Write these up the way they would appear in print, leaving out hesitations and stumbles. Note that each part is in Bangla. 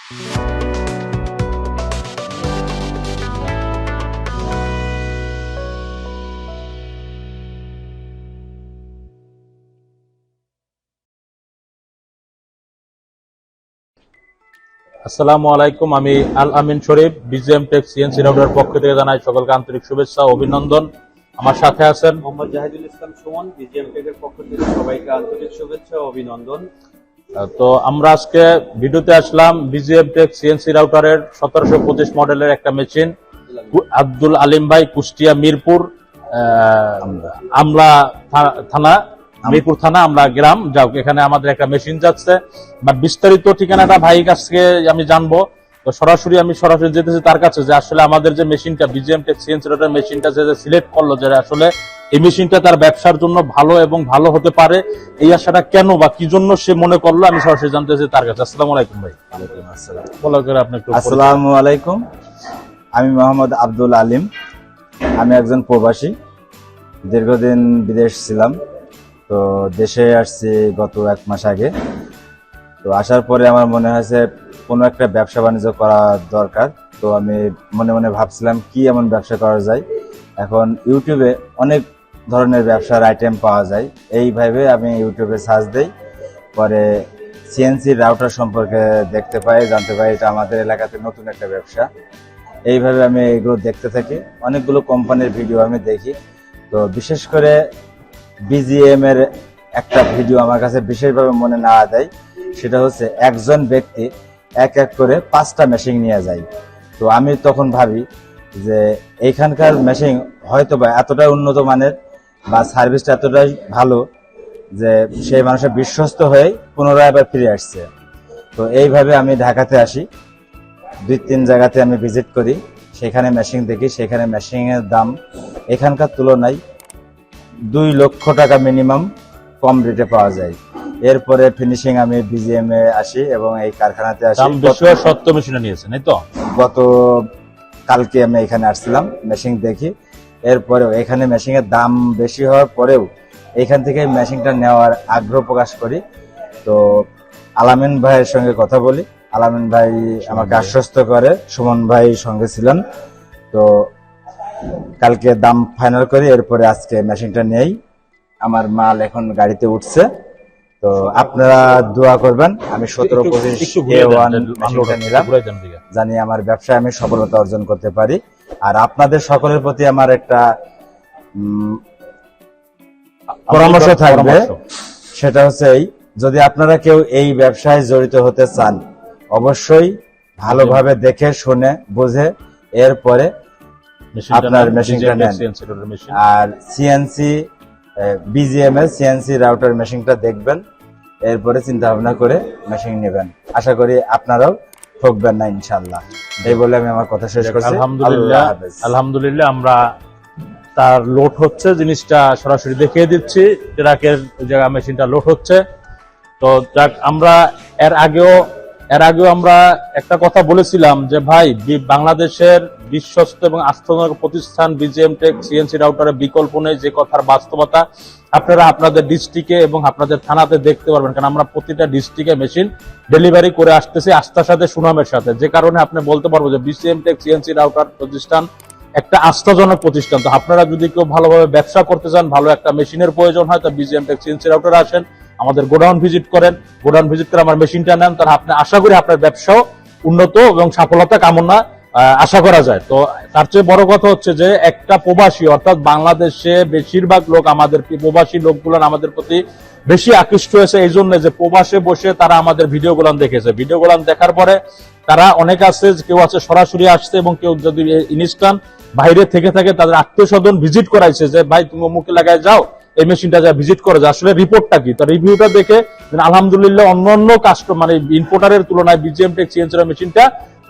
আসসালামু আলাইকুম, আমি আল আমিন শরীফ, বিজিএম টেক সিএনসি রাউটার পক্ষ থেকে জানাই সকলকে আন্তরিক শুভেচ্ছা ও অভিনন্দন। আমার সাথে আছেন মোহাম্মদ জাহিদুল ইসলাম সুমন, বিজিএম টেকের পক্ষ থেকে সবাইকে আন্তরিক শুভেচ্ছা ও অভিনন্দন। তো আমরা আজকে ভিডিওতে আসলাম বিজিএম টেক সিএনসি রাউটারের 1725 মডেলের একটা মেশিন, আব্দুল আলিম ভাই, কুষ্টিয়া মিরপুর আমলা থানা, মিরপুর থানা আমরা গ্রাম, যাও এখানে আমাদের একটা মেশিন যাচ্ছে। বাট বিস্তারিত ঠিকানাটা ভাই কাছে আমি জানবো। তো সরাসরি যেতেছি তার কাছে, যে আসলে আমাদের যে মেশিনটা বিজিএম টেক সিএনসি রাউটার মেশিনটা যে সিলেক্ট করলো, যে আসলে এই মেশিনটা তার ব্যবসার জন্য ভালো এবং ভালো হতে পারে, এই আশাটা কেন বা কি জন্য সে মনে করলো, আমি সরাসরি জানতে চাই তার কাছে। আসসালামু আলাইকুম ভাই। ওয়ালাইকুম আসসালাম। বলা করে আপনি একটু। আসসালামু আলাইকুম, আমি মোহাম্মদ আব্দুল আলিম, আমি একজন প্রবাসী, দীর্ঘদিন বিদেশ ছিলাম। তো দেশে আসছি গত 1 মাস আগে। তো আসার পরে আমার মনে হয়েছে কোনো একটা ব্যবসা বাণিজ্য করা দরকার। তো আমি মনে মনে ভাবছিলাম কি এমন ব্যবসা করা যায়। এখন ইউটিউবে অনেক ধরনের ব্যবসার আইটেম পাওয়া যায়, এইভাবে আমি ইউটিউবে সার্চ দিই, পরে সিএনসি রাউটার সম্পর্কে দেখতে পাই, জানতে পাই এটা আমাদের এলাকাতে নতুন একটা ব্যবসা। এইভাবে আমি এগুলো দেখতে থাকি, অনেকগুলো কোম্পানির ভিডিও আমি দেখি। তো বিশেষ করে বিজিএম এর একটা ভিডিও আমার কাছে বিশেষভাবে মনে না দেয়, সেটা হচ্ছে একজন ব্যক্তি এক এক করে 5টা মেশিন নিয়ে যায়। তো আমি তখন ভাবি যে এইখানকার মেশিন হয়তো বা এতটাই উন্নত মানের বা সার্ভিসটা এতটাই ভালো যে সেই মানুষের বিশ্বস্ত হয়ে পুনরায় আবার ফিরে আসছে। তো এইভাবে আমি ঢাকাতে আসি, 2-3 জায়গাতে আমি ভিজিট করি, সেখানে মেশিন দেখি, সেখানে মেশিনের দাম এখানকার তুলনায় 2 লক্ষ টাকা মিনিমাম কম রেটে পাওয়া যায়। এরপরে ফিনিশিং আমি বিজিএম এ আসি এবং এই কারখানাতে আসি। সত্য মেশিন নিয়েছেন এই তো? গত কালকে আমি এখানে আসছিলাম, মেশিন দেখি। এরপরেও এখানে মেশিনের দাম বেশি হওয়ার পরেও এখান থেকে মেশিনটা নেওয়ার আগ্রহ প্রকাশ করি। তো আলামিন ভাইয়ের সঙ্গে কথা বলি, আলামিন ভাই আমাকে আশ্বস্ত করে, সুমন ভাই সঙ্গে ছিলেন। তো কালকে দাম ফাইনাল করি, এরপরে আজকে মেশিনটা নেই। আমার মাল এখন গাড়িতে উঠছে। তো আপনারা দোয়া করবেন, আমি 1725 A1 মেশিনটা নিলাম, জানি আমার ব্যবসায় আমি সফলতা অর্জন করতে পারি। আর আপনাদের সকলের প্রতি আমার একটা পরামর্শ থাকবে, সেটা হচ্ছে যদি আপনারা কেউ এই ব্যবসায় জড়িত হতে চান, অবশ্যই ভালোভাবে দেখে শুনে বুঝে এরপরে আপনার মেশিনটা নেন। আর সিএনসি বিজিএম এর সিএনসি রাউটার মেশিনটা দেখবেন, এরপরে চিন্তা ভাবনা করে মেশিন নেবেন। আশা করি আপনারাও ঠকবেন না ইনশাআল্লাহ। এই বলে আমি আমার কথা শেষ করছি। আলহামদুলিল্লাহ আমরা তার লোড হচ্ছে, জিনিসটা সরাসরি দেখিয়ে দিচ্ছি, ট্রাকের জায়গা মেশিনটা লোড হচ্ছে। তো যাক, আমরা এর আগেও আমরা একটা কথা বলেছিলাম যে ভাই, বাংলাদেশের বিশ্বস্ত এবং আস্থাজনক প্রতিষ্ঠান বিজিএম টেক সিএনসি রাউটারের বিকল্প নেই, যে কথার বাস্তবতা আপনারা আপনাদের ডিস্ট্রিক্টে এবং আপনাদের থানাতে দেখতে পারবেন। কারণ আমরা প্রতিটা ডিস্ট্রিক্টে মেশিন ডেলিভারি করে আসতেছি আস্থার সাথে, সুনামের সাথে, যে কারণে আপনি বলতে পারবো যে বিজিএম টেক সিএনসি রাউটার প্রতিষ্ঠান একটা আস্থাজনক প্রতিষ্ঠান। তো আপনারা যদি কেউ ভালোভাবে ব্যবসা করতে চান, ভালো একটা মেশিনের প্রয়োজন হয়, তো বিজিএম টেক সিএনসি রাউটারে আসেন, আমাদের গোডাউন ভিজিট করেন, গোডাউন ভিজিট করে আমার মেশিনটা নেন, তাহলে আপনি আশা করি আপনার ব্যবসাও উন্নত এবং সফলতা কামনা আশা করা যায়। তো তার চেয়ে বড় কথা হচ্ছে যে একটা প্রবাসী, অর্থাৎ বাংলাদেশে বেশিরভাগ লোক, আমাদের প্রবাসী লোকগুলো আমাদের প্রতি বেশি আকৃষ্ট হয়েছে এই জন্য যে প্রবাসে বসে তারা আমাদের ভিডিওগুলো দেখেছে। ভিডিওগুলো দেখার পরে তারা অনেক আছে, কেউ আছে সরাসরি আসছে, এবং কেউ যদি ইনস্ট্যান্ট বাইরে থেকে থাকে তাদের আত্মীয় স্বজন ভিজিট করাইছে যে ভাই তুমি অমুক এলাকায় যাও, এই মেশিনটা যা ভিজিট করে যে আসলে রিপোর্টটা কি। তো রিভিউটা দেখে আলহামদুলিল্লাহ অন্যান্য কাস্টমার মানে ইম্পোর্টারের তুলনায় বিজিএম টেক সিএনসি মেশিনটা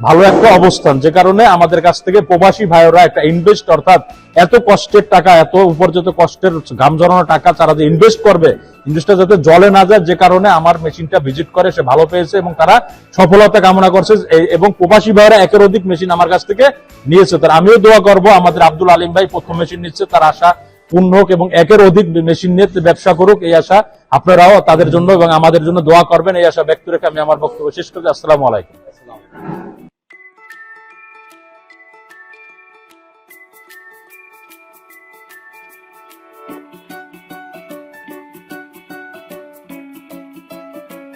ভালো একটা অবস্থান, যে কারণে আমাদের কাছ থেকে প্রবাসী ভাইয়েরা একটা ইনভেস্ট, অর্থাৎ এত কষ্টের টাকা, এত উপার্জিত কষ্টের ঘাম ঝরানো টাকা তারা যে ইনভেস্ট করবে, ইনভেস্টটা যাতে জলে না যায়, যে কারণে আমার মেশিনটা ভিজিট করে সে ভালো পেয়েছে এবং তারা সফলতা কামনা করছে। এবং প্রবাসী ভাইয়েরা একের অধিক মেশিন আমার কাছ থেকে নিয়েছে। তার আমিও দোয়া করবো আমাদের আব্দুল আলিম ভাই প্রথম মেশিন নিচ্ছে, তার আশা পূর্ণ হোক এবং একের অধিক মেশিন নিয়ে ব্যবসা করুক, এই আশা আপনারাও তাদের জন্য এবং আমাদের জন্য দোয়া করবেন, এই আশা ব্যক্ত রেখে আমি আমার বক্তব্য শেষ করছি। আসসালামু আলাইকুম।